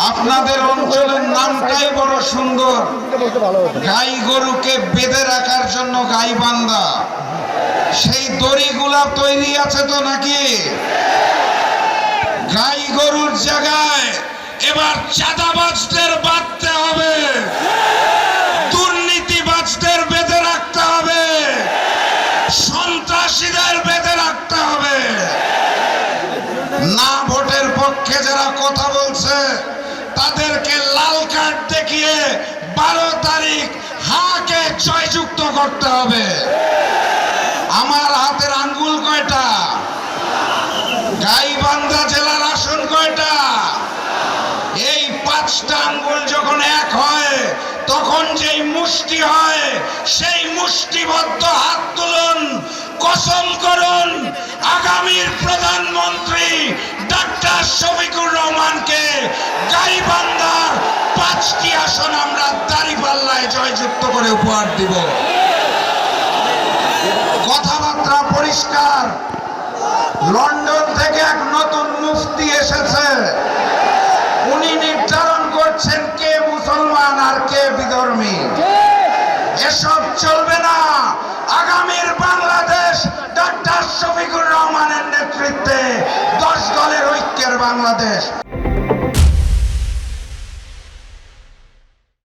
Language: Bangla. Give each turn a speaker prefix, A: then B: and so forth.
A: আপনাদের অঞ্চলের নামটাই বড় সুন্দর, গাই গরুকে বেঁধে রাখার জন্য গাইবান্ধা। সেই দড়িগুলা তৈরি আছে তো নাকি? গাই গরুর জায়গায় এবার চাঁদাবাজদের বাঁধতে হবে, দুর্নীতিবাজদের বেঁধে রাখতে হবে, সন্ত্রাসীদের বেঁধে রাখতে হবে। না ভোটের পক্ষে যারা কথা বলছে তাদেরকে লাল কার্ড দেখিয়ে 12 তারিখ হাকে জয়যুক্ত করতে হবে। আমার হাতের আঙ্গুল কয়টা? গাইবান্ধা জেলার আসন কয়টা? এই 5টা আঙ্গুল যখন এক হয় তখন যেই মুষ্টি হয়, সেই মুষ্টিবদ্ধ হাত তুলুন, কসম করুন আগামীর প্রধানমন্ত্রী ডাক্তার শফিকুর রহমানকে গাইবান্ধার 5টি আসন আমরা দাঁড়িপাল্লায় জয়যুক্ত করে উপহার দিব। কথাবার্তা পরিষ্কার। লন্ডন থেকে এক নতুন মুফতি এসেছে, উনি নির্ধারণ করছেন কে মুসলমান আর কে বিধর্মী। এসব চলবে না। আগামীর বাংলাদেশ ডাক্তার শফিকুর রহমানের নেতৃত্বে 10 দলের ঐক্যের বাংলাদেশ।